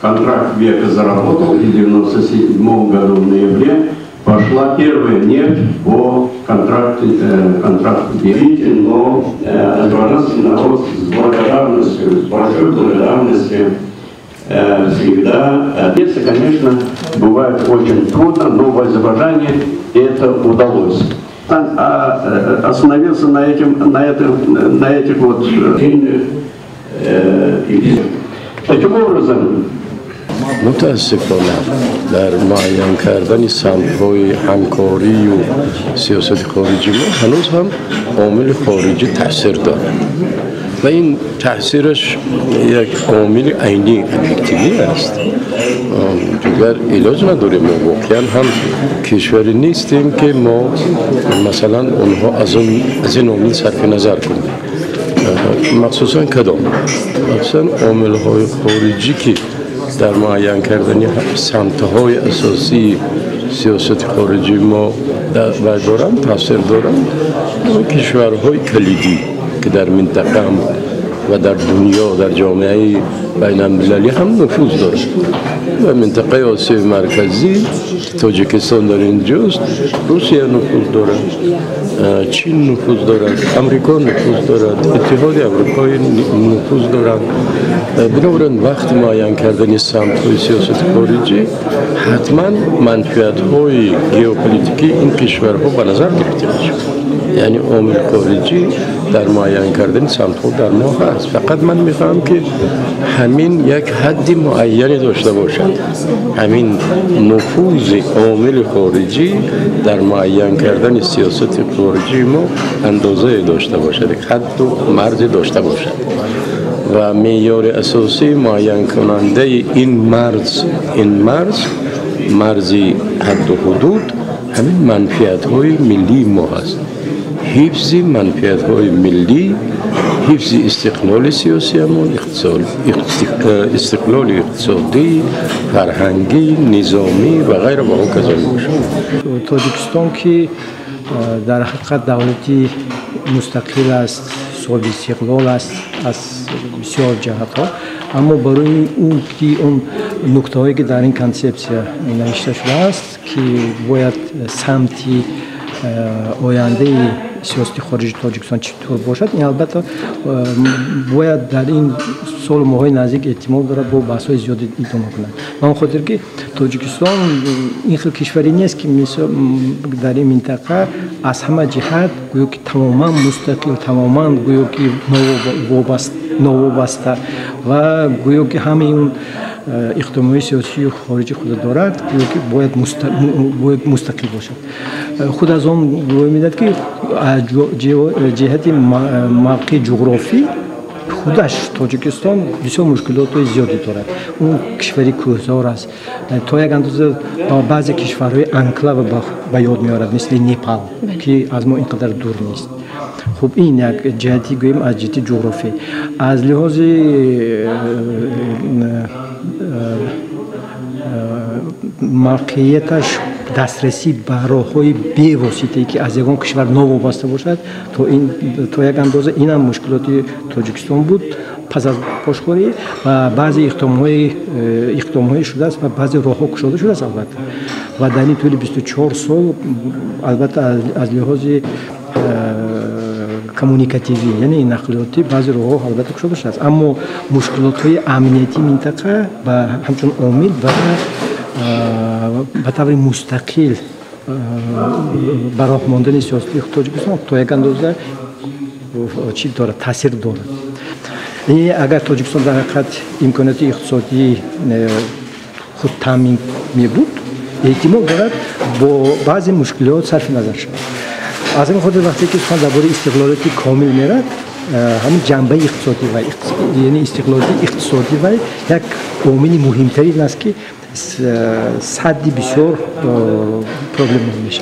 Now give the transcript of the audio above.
контракт века заработал, и в 1997 году в ноябре пошла первая нефть по контракту века. Но азербайджанский народ с благодарностью, с большой благодарностью всегда. Если, конечно, бывает очень трудно, но в Азербайджане это удалось. Остановился на этих вот таким образом. متاسفانه در معین کردن سمت‌های همکاری و سیاست خارجی ما هنوز هم عامل خارجی تاثیر داره و این تاثیرش یک عامل عینی ابجکتیوی است. دیگر علاج نداریم. ما واقعا هم کشوری نیستیم که ما مثلا اونها از این عامل صرف نظر کنیم. مخصوصا کدام؟ مثلا عامل‌های خارجی که در معین کردن سمت‌های اساسی سیاست خارجی ما دارن تاثیر دارن. کشورهای کلیدی که در منطقه هم و در دنیا در جامعه بین المللی هم نفوذ دارد و منطقه آسیای مرکزی تاجیکستان در اینجاست، روسیه نفوذ دارد، چین نفوذ دارد، امریکا نفوذ دارد، اتحاد اروپایی نفوذ دارد. بنابراین وقت معین کردن سمت‌های سیاست خارجی حتما منفعت‌های ژئوپلیتیکی این کشورها به نظر گرفته میشه. یعنی عامل خارجی در معین کردن سمت‌ها در ما هست. فقط من می‌خوام که همین یک حد معینی داشته باشد. همین نفوذ عامل خارجی در معین کردن سیاست خارجی ما اندازه داشته باشد، حد و مرز داشته باشد و معیار اساسی معین کننده این مرز حد و حدود همین منفعت‌های ملی ما هست. حفظ منفعت‌های ملی، حفظ استقلال سیاسی ما، استقلال اقتصادی، فرهنگی، نظامی و غیره و کذا میشه. تاجیکستان که در حقیقت دولتی مستقل است، صاحب استقلال است از بسیار جهت‌ها، اما برای اون نکته‌هایی که در این کنسپسیا نوشته شده است که باید سمتی آینده سیاست خارجی تاجیکستان چطور باشد، این البته باید در این سال ماهای نزدیک احتمال دارد با بحث‌های زیادی ادامه کنند. من خاطر که تاجیکستان این خیلی کشوری نیست که در این منطقه از همه جهت گویا که تماما مستقل، تماما گویا که نوابسته و گویا که همه اون اقدامات سیاسی خارجی خود دارد که باید مستقل باشد. خود از آن گویا می‌دهد که جهت موقع جغرافی خودش تاجیکستان بسیار مشکلات زیادی دارد. اون کشوری کوهزار است. تا یک اندازه بعضی کشورهای انکلاو به یاد می‌آورد، مثل نپال که از ما اینقدر دور نیست. خب این یک جهتی گوییم از جهت جغرافی. از لحاظ موقعیتش دسترسی به راه‌های بی‌واسطه‌ای که از یگان کشور نوابسته باشد تا یک اندازه این هم مشکلات تاجیکستان بود پس از پاشخوری و بعضی اقدام‌های شده است و بعضی راه‌ها گشوده شده است البته و در این طول 24 سال البته از لحاظ کمونیکاتیوی یعنی نقلیاتی بعضی راه‌ها البته گشوده شده است، اما مشکلات‌های امنیتی منطقه و همچون عامل و به طور مستقل برای ماندن سیاسی تاجیکستان تا یک اندازه چی دارد، تاثیر دارد. اگر تاجیکستان در حقیقت امکانات اقتصادی خود تامین می بود احتمال دارد با بعضی مشکلات صرف نظر شود. از این خاطر وقتی که سخن درباره استقلالیت کامل میرد همین جنبه اقتصادی و یعنی استقلالیت اقتصادی و یک عامل مهمترین است که صد بسیار پروبلم میشه.